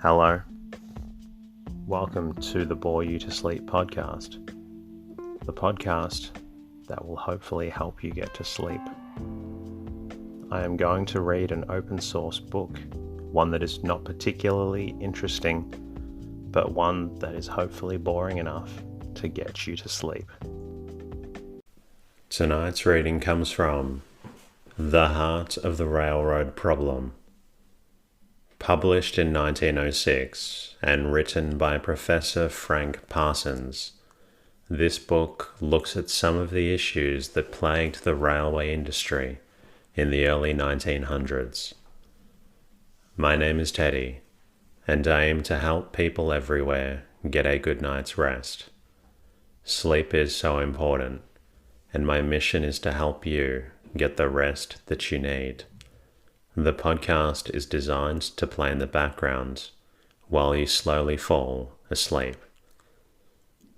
Hello. Welcome to the Bore You to Sleep podcast. The podcast that will hopefully help you get to sleep. I am going to read an open source book, one that is not particularly interesting, but one that is hopefully boring enough to get you to sleep. Tonight's reading comes from The Heart of the Railroad Problem, published in 1906 and written by Professor Frank Parsons. This book looks at some of the issues that plagued the railway industry in the early 1900s. My name is Teddy, and I aim to help people everywhere get a good night's rest. Sleep is so important, and my mission is to help you get the rest that you need. The podcast is designed to play in the background while you slowly fall asleep.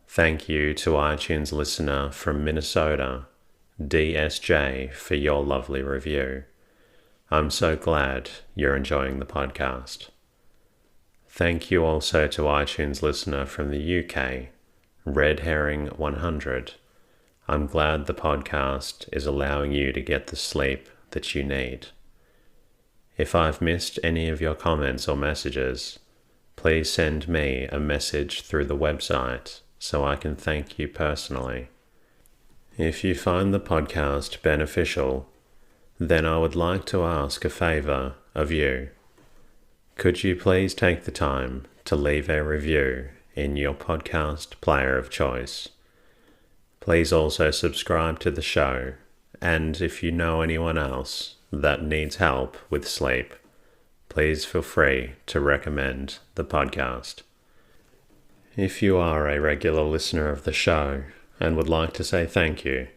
Thank you to iTunes listener from Minnesota, DSJ, for your lovely review. I'm so glad you're enjoying the podcast. Thank you also to iTunes listener from the UK, Red Herring 100. I'm glad the podcast is allowing you to get the sleep that you need. If I've missed any of your comments or messages, please send me a message through the website so I can thank you personally. If you find the podcast beneficial, then I would like to ask a favor of you. Could you please take the time to leave a review in your podcast player of choice? Please also subscribe to the show, and if you know anyone else that needs help with sleep, please feel free to recommend the podcast. If you are a regular listener of the show and would like to say thank you,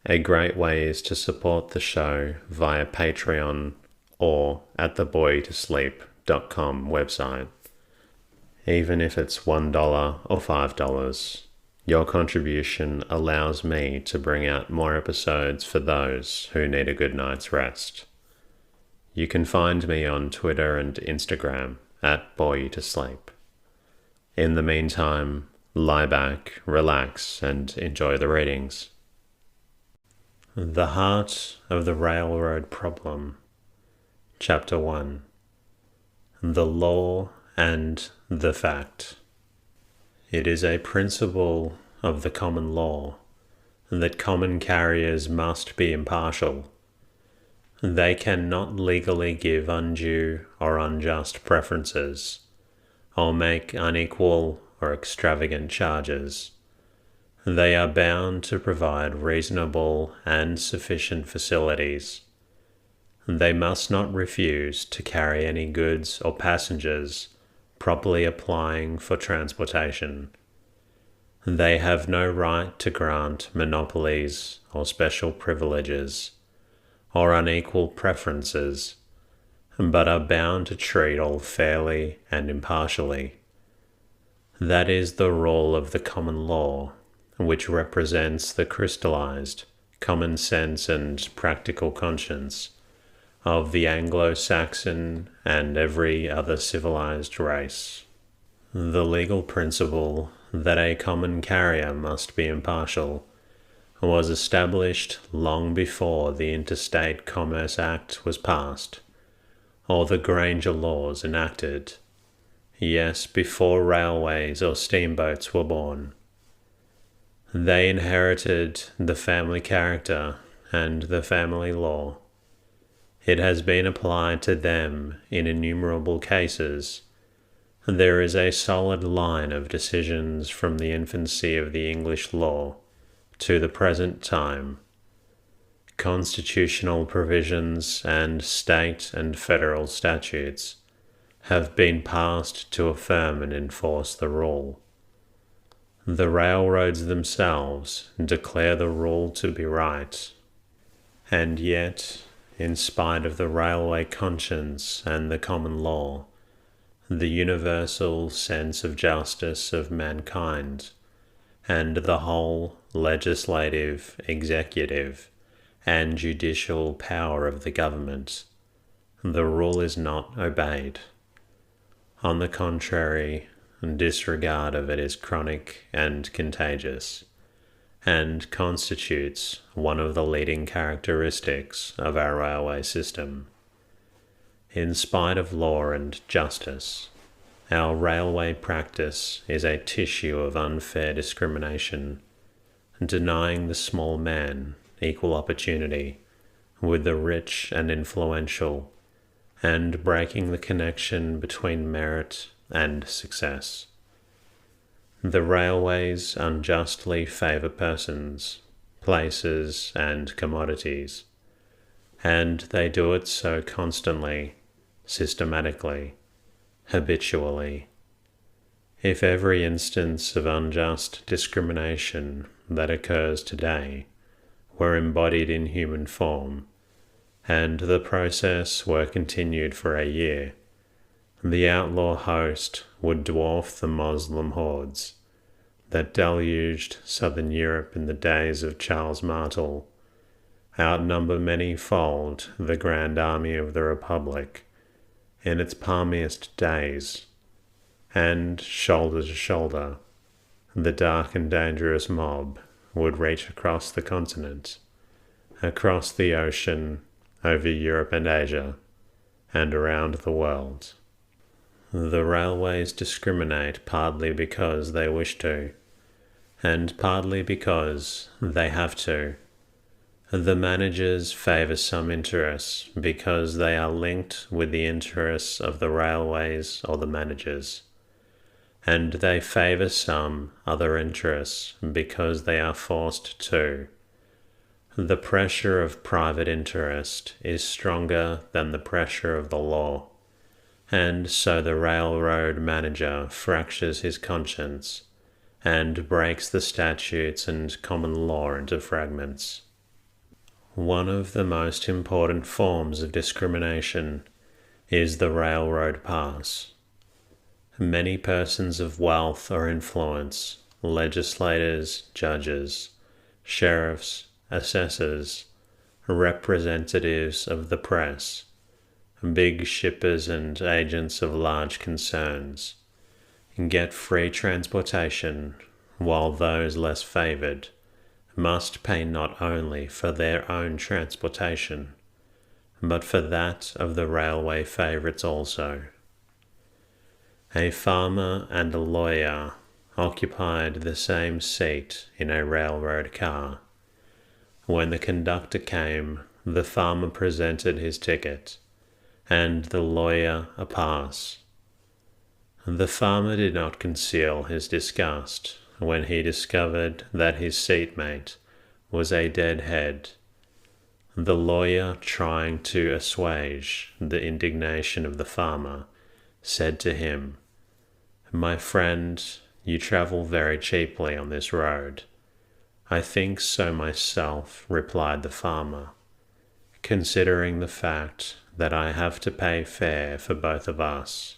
a great way is to support the show via Patreon or at the boretosleep.com website. Even if it's $1 or $5, your contribution allows me to bring out more episodes for those who need a good night's rest. You can find me on Twitter and Instagram at boretosleep. In the meantime, lie back, relax, and enjoy the readings. The Heart of the Railroad Problem, Chapter 1. The Law and the Fact. It is a principle of the common law that common carriers must be impartial. They cannot legally give undue or unjust preferences, or make unequal or extravagant charges. They are bound to provide reasonable and sufficient facilities. They must not refuse to carry any goods or passengers properly applying for transportation. They have no right to grant monopolies or special privileges or unequal preferences, but are bound to treat all fairly and impartially. That is the rule of the common law, which represents the crystallized common sense and practical conscience of the Anglo-Saxon and every other civilized race. The legal principle that a common carrier must be impartial was established long before the Interstate Commerce Act was passed, or the Granger Laws enacted. Yes, before railways or steamboats were born. They inherited the family character and the family law. It has been applied to them in innumerable cases. There is a solid line of decisions from the infancy of the English law to the present time. Constitutional provisions and state and federal statutes have been passed to affirm and enforce the rule. The railroads themselves declare the rule to be right, and yet, in spite of the railway conscience and the common law, the universal sense of justice of mankind, and the whole legislative, executive, and judicial power of the government, the rule is not obeyed. On the contrary, disregard of it is chronic and contagious, and constitutes one of the leading characteristics of our railway system. In spite of law and justice, our railway practice is a tissue of unfair discrimination, denying the small man equal opportunity with the rich and influential, and breaking the connection between merit and success. The railways unjustly favour persons, places, and commodities, and they do it so constantly, systematically, habitually. If every instance of unjust discrimination that occurs today were embodied in human form, and the process were continued for a year, the outlaw host would dwarf the Moslem hordes that deluged southern Europe in the days of Charles Martel, outnumber many-fold the Grand Army of the Republic in its palmiest days, and shoulder to shoulder, the dark and dangerous mob would reach across the continent, across the ocean, over Europe and Asia, and around the world. The railways discriminate partly because they wish to, and partly because they have to. The managers favour some interests because they are linked with the interests of the railways or the managers, and they favour some other interests because they are forced to. The pressure of private interest is stronger than the pressure of the law, and so the railroad manager fractures his conscience and breaks the statutes and common law into fragments. One of the most important forms of discrimination is the railroad pass. Many persons of wealth or influence, legislators, judges, sheriffs, assessors, representatives of the press, big shippers and agents of large concerns, get free transportation, while those less favoured must pay not only for their own transportation, but for that of the railway favourites also. A farmer and a lawyer occupied the same seat in a railroad car. When the conductor came, the farmer presented his ticket, and the lawyer a pass. The farmer did not conceal his disgust when he discovered that his seatmate was a deadhead. The lawyer, trying to assuage the indignation of the farmer, said to him, "My friend, you travel very cheaply on this road." "I think so myself," replied the farmer, "considering the fact that I have to pay fare for both of us."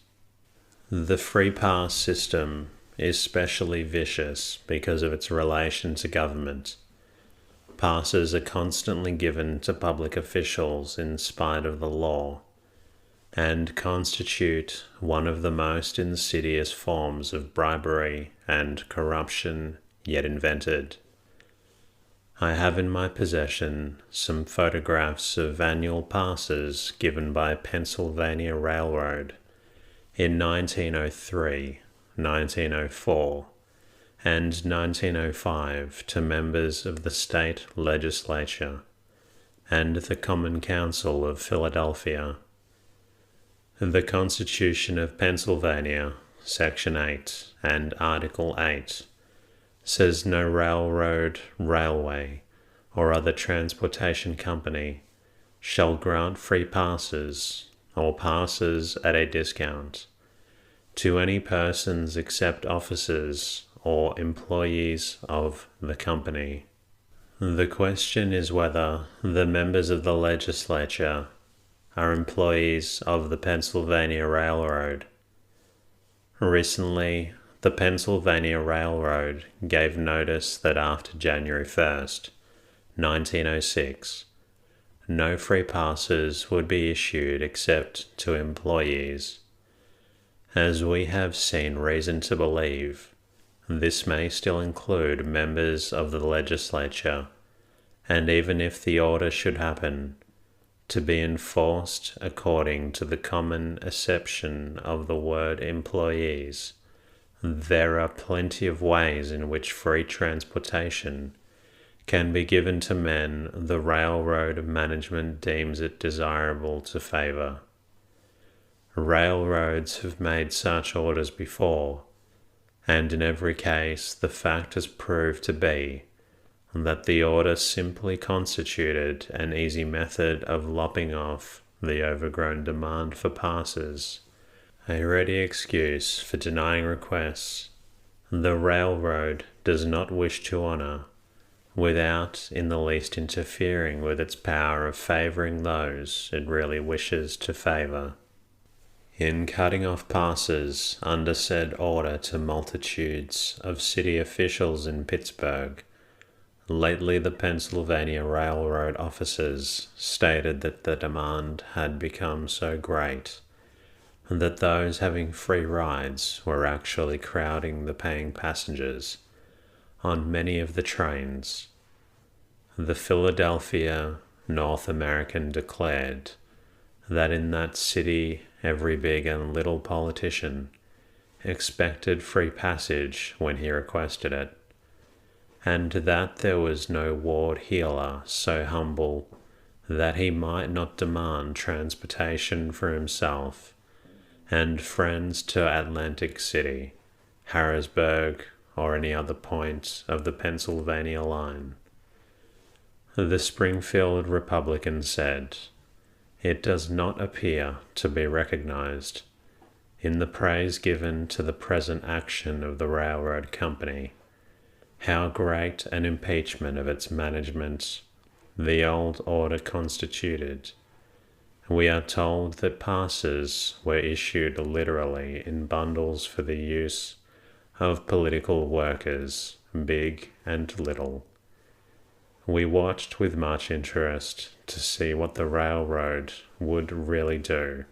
The free pass system is specially vicious because of its relation to government. Passes are constantly given to public officials in spite of the law, and constitute one of the most insidious forms of bribery and corruption yet invented. I have in my possession some photographs of annual passes given by Pennsylvania Railroad in 1903, 1904, and 1905 to members of the state legislature and the Common Council of Philadelphia. The Constitution of Pennsylvania, Section 8 and Article 8, says no railroad, railway, or other transportation company shall grant free passes or passes at a discount to any persons except officers or employees of the company. The question is whether the members of the legislature are employees of the Pennsylvania Railroad. Recently, the Pennsylvania Railroad gave notice that after January 1st, 1906, no free passes would be issued except to employees, As we have seen reason to believe, this may still include members of the legislature, and even if the order should happen to be enforced according to the common acception of the word employees, there are plenty of ways in which free transportation can be given to men the railroad management deems it desirable to favour. Railroads have made such orders before, and in every case the fact has proved to be that the order simply constituted an easy method of lopping off the overgrown demand for passes, a ready excuse for denying requests the railroad does not wish to honour, without in the least interfering with its power of favouring those it really wishes to favour. In cutting off passes under said order to multitudes of city officials in Pittsburgh, lately the Pennsylvania Railroad officers stated that the demand had become so great that those having free rides were actually crowding the paying passengers on many of the trains. The Philadelphia North American declared that in that city every big and little politician expected free passage when he requested it, and that there was no ward heeler so humble that he might not demand transportation for himself and friends to Atlantic City, Harrisburg, or any other point of the Pennsylvania line. The Springfield Republican said, "It does not appear to be recognized, in the praise given to the present action of the railroad company, how great an impeachment of its management the old order constituted. We are told that passes were issued literally in bundles for the use of political workers, big and little. We watched with much interest to see what the railroad would really do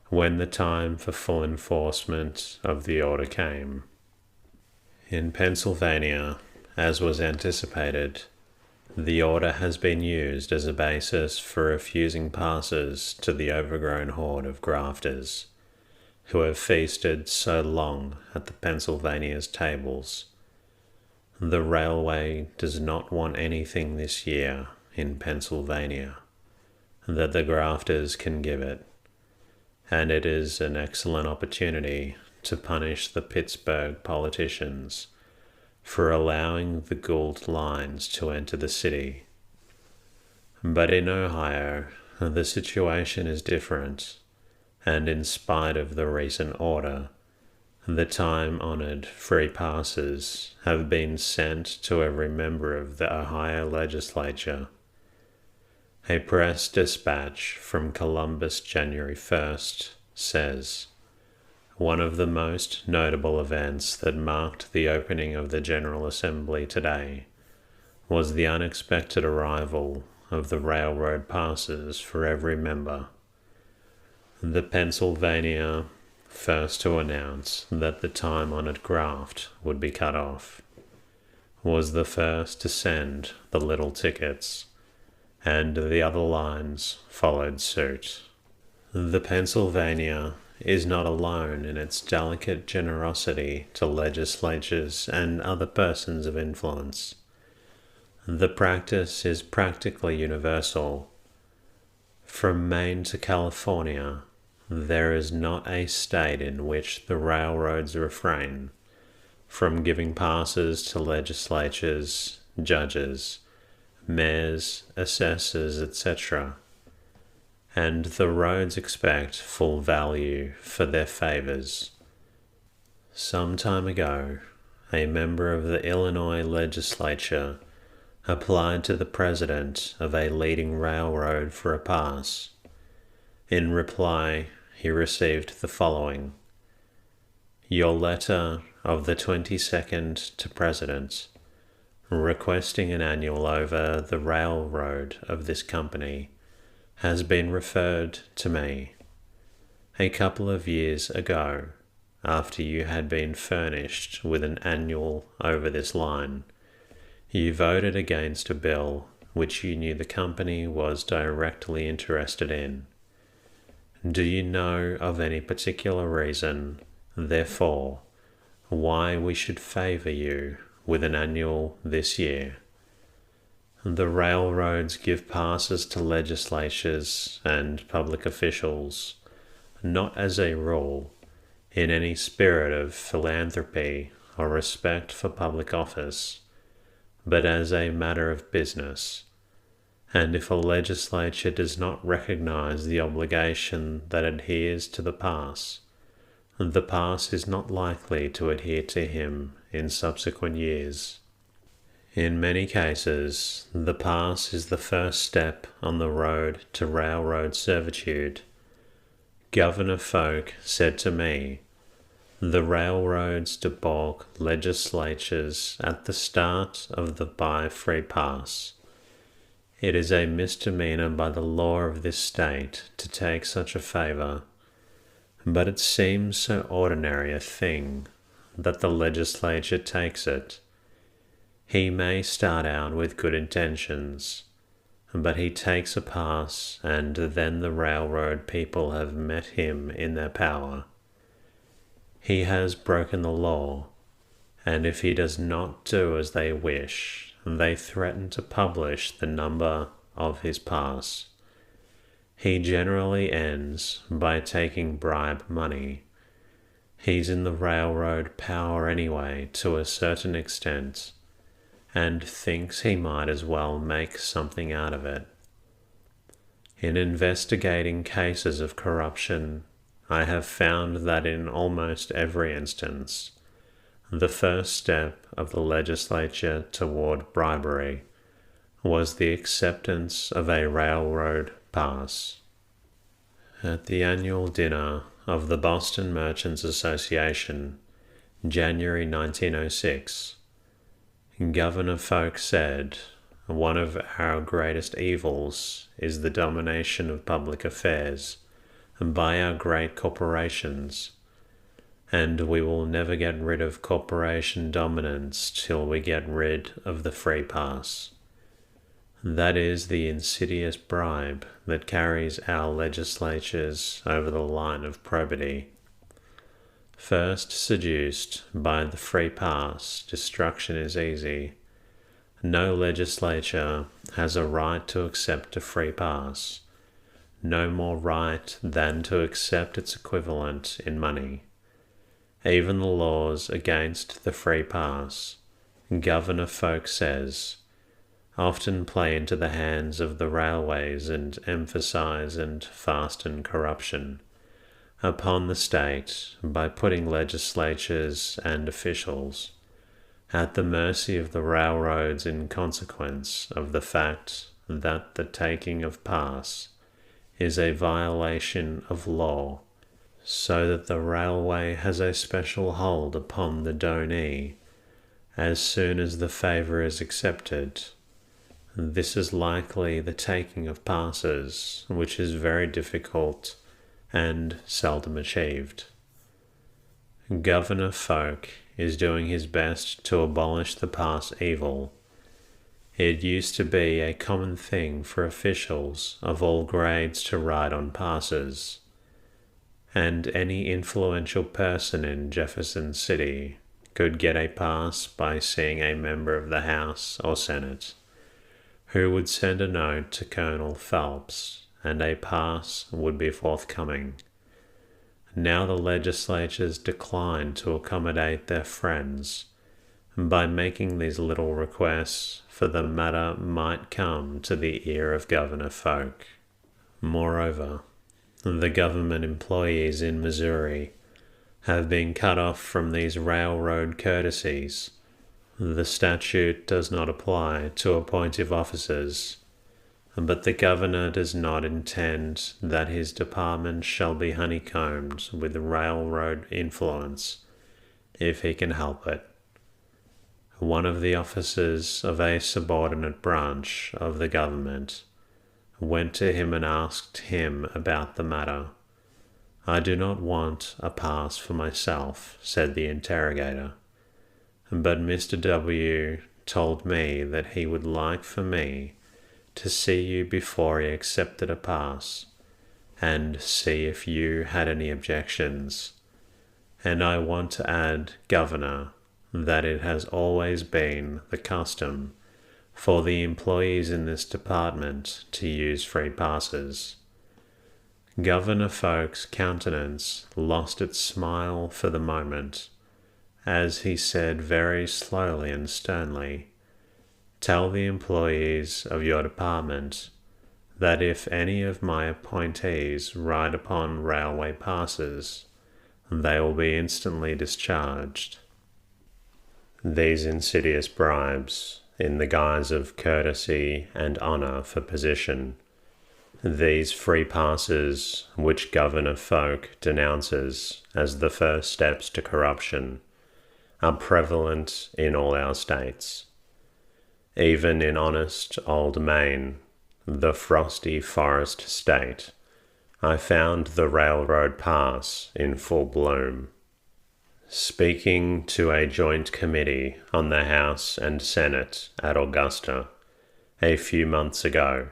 when the time for full enforcement of the order came." In Pennsylvania, as was anticipated, the order has been used as a basis for refusing passes to the overgrown horde of grafters who have feasted so long at the Pennsylvania's tables. The railway does not want anything this year in Pennsylvania that the grafters can give it, and it is an excellent opportunity to punish the Pittsburgh politicians for allowing the Gould lines to enter the city. But in Ohio, the situation is different, and in spite of the recent order, the time-honored free passes have been sent to every member of the Ohio legislature. A press dispatch from Columbus, January 1st, says, "One of the most notable events that marked the opening of the General Assembly today was the unexpected arrival of the railroad passes for every member. The Pennsylvania, first to announce that the time-honored graft would be cut off, was the first to send the little tickets, and the other lines followed suit. The Pennsylvania is not alone in its delicate generosity to legislatures and other persons of influence. The practice is practically universal. From Maine to California, there is not a state in which the railroads refrain from giving passes to legislatures, judges, mayors, assessors, etc., and the roads expect full value for their favours. Some time ago, a member of the Illinois legislature applied to the president of a leading railroad for a pass. In reply, he received the following: "Your letter of the 22nd to President, requesting an annual over the railroad of this company, has been referred to me. A couple of years ago, after you had been furnished with an annual over this line, you voted against a bill which you knew the company was directly interested in. Do you know of any particular reason, therefore, why we should favour you with an annual this year? The railroads give passes to legislatures and public officials, not as a rule, in any spirit of philanthropy or respect for public office, but as a matter of business. And if a legislature does not recognize the obligation that adheres to the pass is not likely to adhere to him in subsequent years. In many cases, the pass is the first step on the road to railroad servitude. Governor Folk said to me, "The railroads debauch legislatures at the start of the buy free pass. It is a misdemeanor by the law of this state to take such a favor, but it seems so ordinary a thing that the legislature takes it. He may start out with good intentions, but he takes a pass, and then the railroad people have met him in their power. He has broken the law, and if he does not do as they wish, they threaten to publish the number of his pass. He generally ends by taking bribe money. He's in the railroad power anyway to a certain extent, and thinks he might as well make something out of it. In investigating cases of corruption, I have found that in almost every instance, the first step of the legislature toward bribery was the acceptance of a railroad pass." At the annual dinner of the Boston Merchants Association, January 1906, Governor Folk said, "One of our greatest evils is the domination of public affairs by our great corporations, and we will never get rid of corporation dominance till we get rid of the free pass. That is the insidious bribe that carries our legislatures over the line of probity. First seduced by the free pass, destruction is easy. No legislature has a right to accept a free pass, no more right than to accept its equivalent in money. Even the laws against the free pass, Governor Folk says, often play into the hands of the railways and emphasize and fasten corruption upon the state by putting legislatures and officials at the mercy of the railroads in consequence of the fact that the taking of pass is a violation of law, so that the railway has a special hold upon the donee as soon as the favour is accepted. This is likely the taking of passes, which is very difficult and seldom achieved. Governor Folk is doing his best to abolish the pass evil. It used to be a common thing for officials of all grades to ride on passes, and any influential person in Jefferson City could get a pass by seeing a member of the House or Senate, who would send a note to Colonel Phelps, and a pass would be forthcoming. Now the legislatures decline to accommodate their friends by making these little requests, for the matter might come to the ear of Governor Folk. Moreover, the government employees in Missouri have been cut off from these railroad courtesies. The statute does not apply to appointive officers, but the governor does not intend that his department shall be honeycombed with railroad influence if he can help it. One of the officers of a subordinate branch of the government went to him and asked him about the matter. "I do not want a pass for myself," said the interrogator, "but Mr. W. told me that he would like for me to see you before he accepted a pass and see if you had any objections. And I want to add, Governor, that it has always been the custom for the employees in this department to use free passes." Governor Folk's countenance lost its smile for the moment, as he said very slowly and sternly, "Tell the employees of your department that if any of my appointees ride upon railway passes, they will be instantly discharged." These insidious bribes, in the guise of courtesy and honour for position, these free passes which Governor Folk denounces as the first steps to corruption, are prevalent in all our states. Even in honest old Maine, the frosty forest state, I found the railroad pass in full bloom. Speaking to a joint committee on the House and Senate at Augusta a few months ago,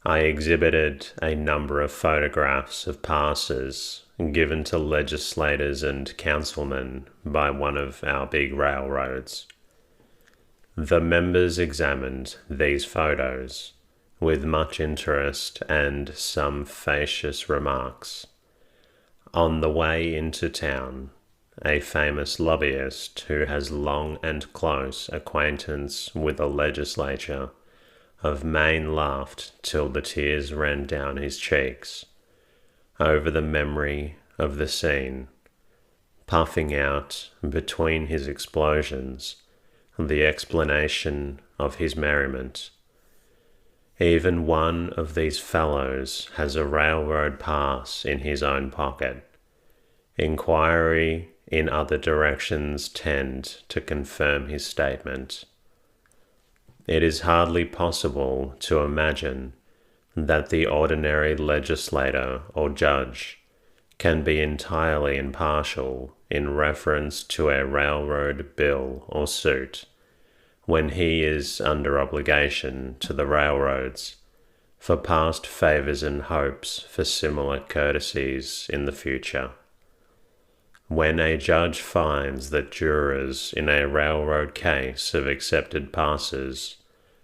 I exhibited a number of photographs of passes given to legislators and councilmen by one of our big railroads. The members examined these photos with much interest and some facetious remarks. On the way into town, a famous lobbyist who has long and close acquaintance with the legislature of Maine laughed till the tears ran down his cheeks over the memory of the scene, puffing out between his explosions the explanation of his merriment. Even one of these fellows has a railroad pass in his own pocket. Inquiry in other directions tend to confirm his statement. It is hardly possible to imagine that the ordinary legislator or judge can be entirely impartial in reference to a railroad bill or suit when he is under obligation to the railroads for past favours and hopes for similar courtesies in the future. When a judge finds that jurors in a railroad case have accepted passes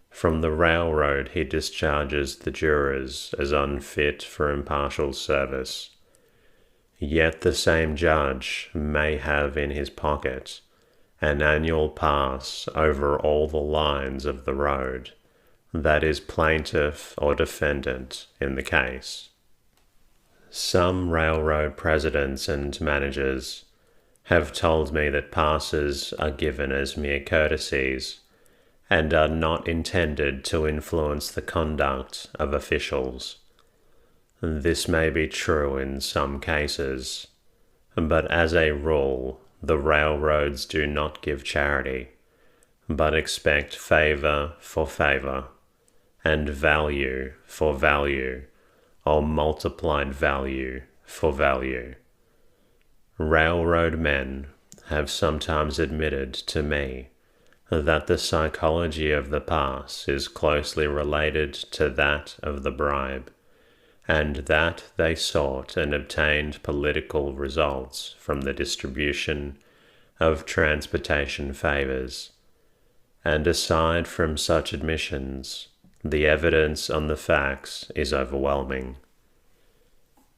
from the railroad, he discharges the jurors as unfit for impartial service. Yet the same judge may have in his pocket an annual pass over all the lines of the road that is plaintiff or defendant in the case. Some railroad presidents and managers have told me that passes are given as mere courtesies and are not intended to influence the conduct of officials. This may be true in some cases, but as a rule, the railroads do not give charity, but expect favour for favour, and value for value, or multiplied value for value. Railroad men have sometimes admitted to me that the psychology of the pass is closely related to that of the bribe, and that they sought and obtained political results from the distribution of transportation favours. And aside from such admissions, the evidence on the facts is overwhelming.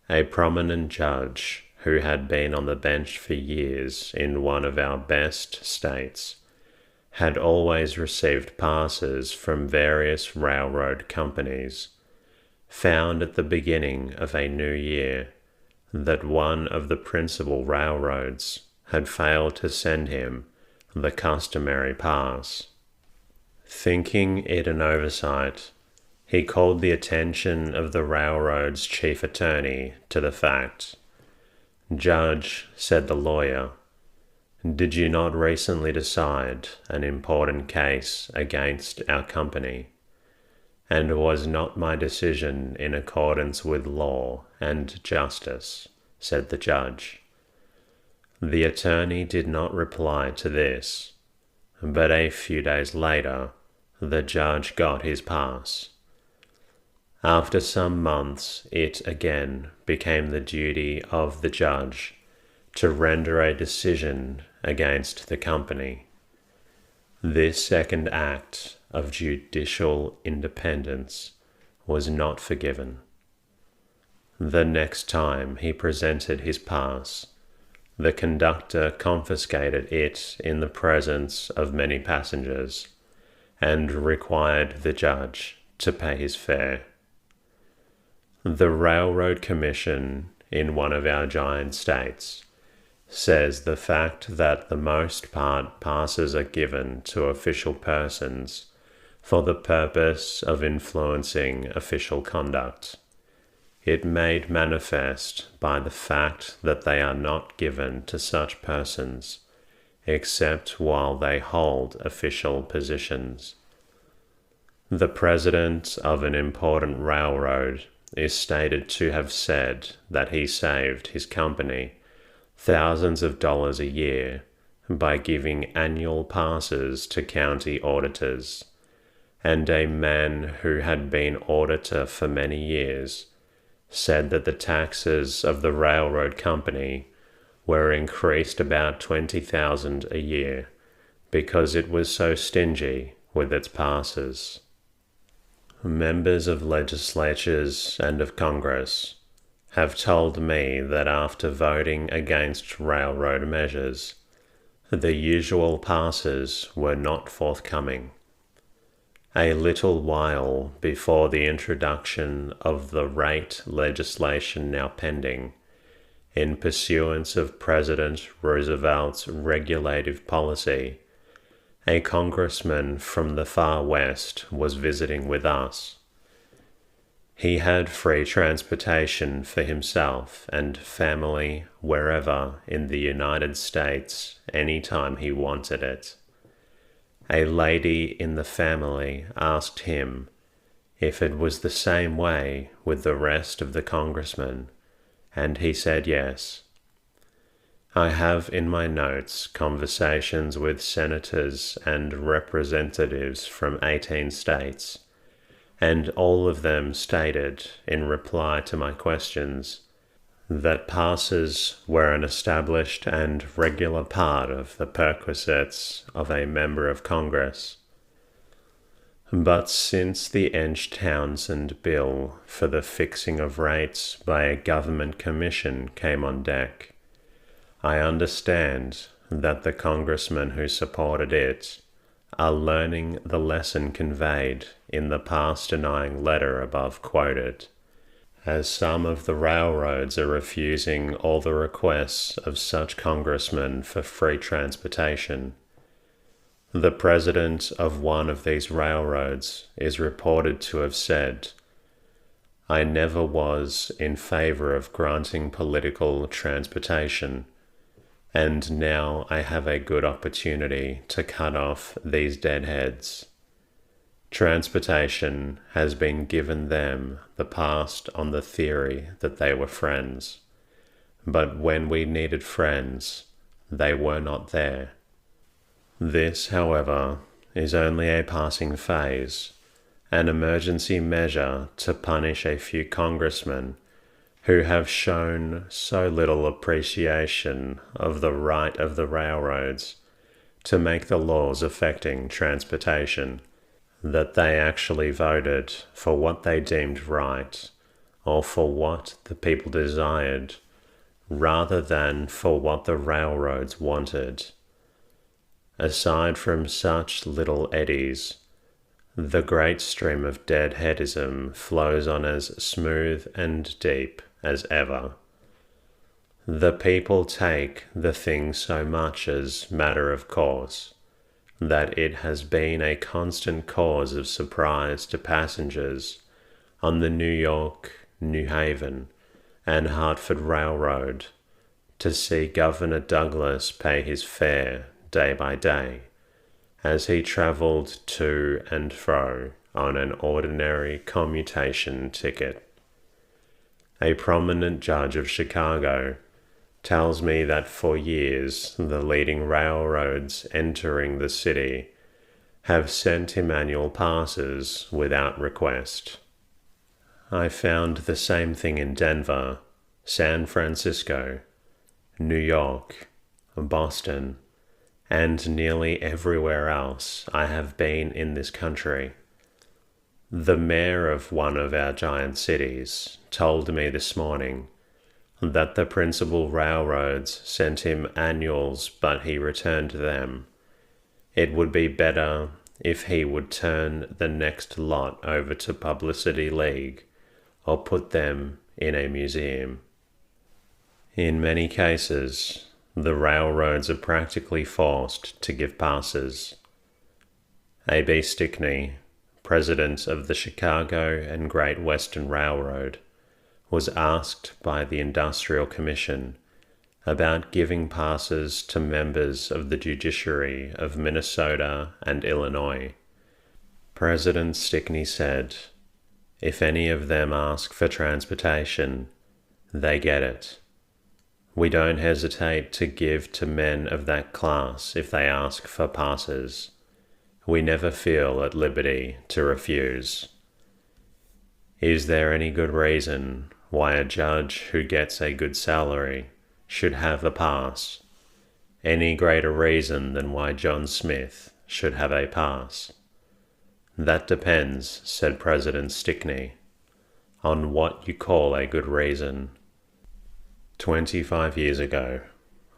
A prominent judge who had been on the bench for years in one of our best states had always received passes from various railroad companies, found at the beginning of a new year that one of the principal railroads had failed to send him the customary pass. Thinking it an oversight, he called the attention of the railroad's chief attorney to the fact. "Judge," said the lawyer, "did you not recently decide an important case against our company? And was not my decision in accordance with law and justice?" said the judge. The attorney did not reply to this, but a few days later, the judge got his pass. After some months, it again became the duty of the judge to render a decision against the company. This second act of judicial independence was not forgiven. The next time he presented his pass, the conductor confiscated it in the presence of many passengers and required the judge to pay his fare. The Railroad Commission in one of our giant states says the fact that the most part passes are given to official persons for the purpose of influencing official conduct. It made manifest by the fact that they are not given to such persons except while they hold official positions. The president of an important railroad is stated to have said that he saved his company thousands of dollars a year by giving annual passes to county auditors, and a man who had been auditor for many years said that the taxes of the railroad company were increased about $20,000 a year because it was so stingy with its passes. Members of legislatures and of Congress have told me that after voting against railroad measures, the usual passes were not forthcoming. A little while before the introduction of the rate legislation now pending, in pursuance of President Roosevelt's regulative policy, a congressman from the far west was visiting with us. He had free transportation for himself and family wherever in the United States any time he wanted it. A lady in the family asked him if it was the same way with the rest of the congressmen, and he said yes. I have in my notes conversations with senators and representatives from 18 states, and all of them stated in reply to my questions that passes were an established and regular part of the perquisites of a member of Congress. But since the Ench-Townsend bill for the fixing of rates by a government commission came on deck, I understand that the congressmen who supported it are learning the lesson conveyed in the pass-denying letter above quoted, as some of the railroads are refusing all the requests of such congressmen for free transportation. The president of one of these railroads is reported to have said, "I never was in favor of granting political transportation, and now I have a good opportunity to cut off these deadheads. Transportation has been given them the past on the theory that they were friends, but when we needed friends, they were not there. This, however, is only a passing phase, an emergency measure to punish a few congressmen who have shown so little appreciation of the right of the railroads to make the laws affecting transportation that they actually voted for what they deemed right, or for what the people desired, rather than for what the railroads wanted. Aside from such little eddies, the great stream of deadheadism flows on as smooth and deep as ever. The people take the thing so much as matter of course, that it has been a constant cause of surprise to passengers on the New York, New Haven, and Hartford Railroad to see Governor Douglas pay his fare day by day as he travelled to and fro on an ordinary commutation ticket. A prominent judge of Chicago tells me that for years the leading railroads entering the city have sent him annual passes without request. I found the same thing in Denver, San Francisco, New York, Boston, and nearly everywhere else I have been in this country. The mayor of one of our giant cities told me this morning that the principal railroads sent him annuals, but he returned them. It would be better if he would turn the next lot over to Publicity League or put them in a museum. In many cases, the railroads are practically forced to give passes. A.B. Stickney, president of the Chicago and Great Western Railroad, was asked by the Industrial Commission about giving passes to members of the judiciary of Minnesota and Illinois. President Stickney said, "If any of them ask for transportation, they get it. We don't hesitate to give to men of that class if they ask for passes. We never feel at liberty to refuse." Is there any good reason why a judge who gets a good salary should have a pass? Any greater reason than why John Smith should have a pass? That depends, said President Stickney, on what you call a good reason. 25 years ago,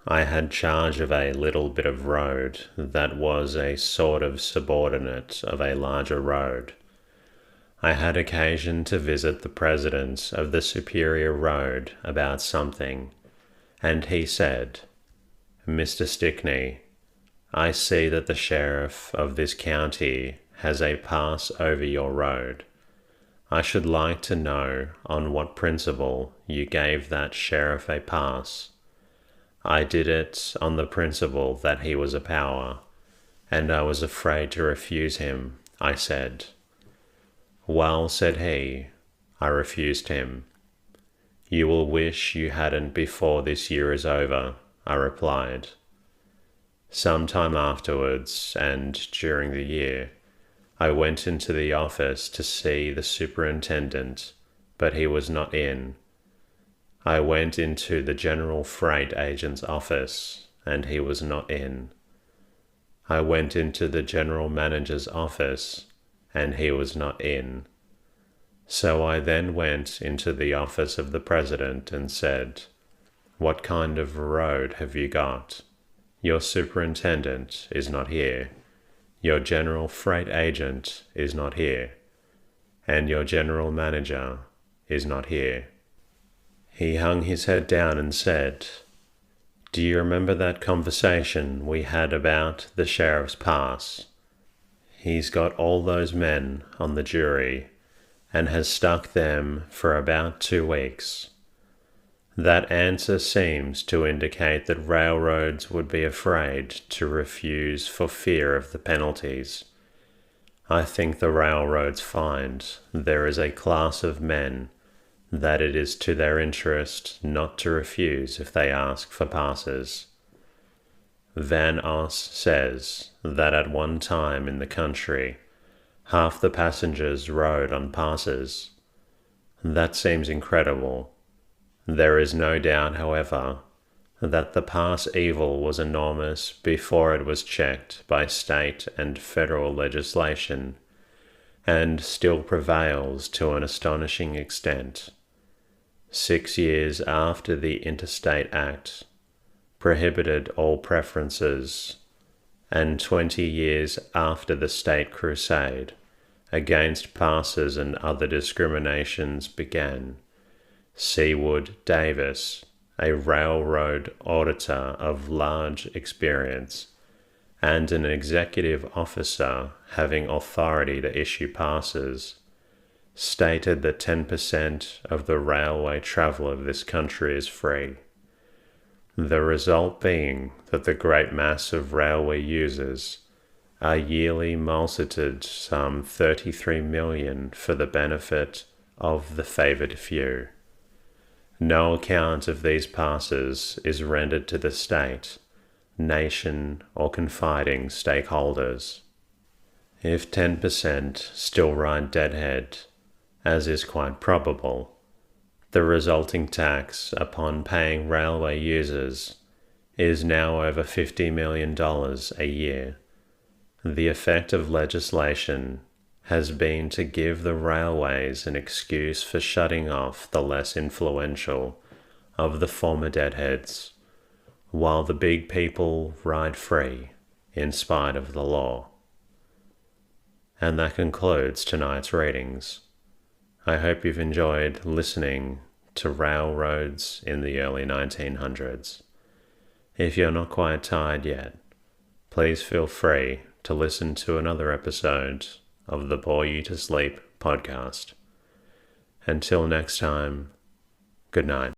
I had charge of a little bit of road that was a sort of subordinate of a larger road. I had occasion to visit the president of the Superior Road about something, and he said, "Mr. Stickney, I see that the sheriff of this county has a pass over your road. I should like to know on what principle you gave that sheriff a pass." I did it on the principle that he was a power, and I was afraid to refuse him, I said. "Well," said he, "I refused him." "You will wish you hadn't before this year is over," I replied. Some time afterwards, and during the year, I went into the office to see the superintendent, but he was not in. I went into the general freight agent's office, and he was not in. I went into the general manager's office, and he was not in. So I then went into the office of the president and said, "What kind of road have you got? Your superintendent is not here. Your general freight agent is not here. And your general manager is not here." He hung his head down and said, "Do you remember that conversation we had about the sheriff's pass? He's got all those men on the jury and has stuck them for about 2 weeks. That answer seems to indicate that railroads would be afraid to refuse for fear of the penalties. I think the railroads find there is a class of men that it is to their interest not to refuse if they ask for passes. Van Oss says that at one time in the country, half the passengers rode on passes. That seems incredible. There is no doubt, however, that the pass evil was enormous before it was checked by state and federal legislation, and still prevails to an astonishing extent. 6 years after the Interstate Act prohibited all preferences, and 20 years after the State Crusade against passes and other discriminations began, Seward Davis, a railroad auditor of large experience and an executive officer having authority to issue passes, stated that 10% of the railway travel of this country is free. The result being that the great mass of railway users are yearly mulcted some 33 million for the benefit of the favoured few. No account of these passes is rendered to the state, nation, or confiding stakeholders. If 10% still ride deadhead, as is quite probable, the resulting tax upon paying railway users is now over $50 million a year. The effect of legislation has been to give the railways an excuse for shutting off the less influential of the former deadheads, while the big people ride free in spite of the law. And that concludes tonight's readings. I hope you've enjoyed listening to railroads in the early 1900s. If you're not quite tired yet, please feel free to listen to another episode of the Bore You to Sleep podcast. Until next time, good night.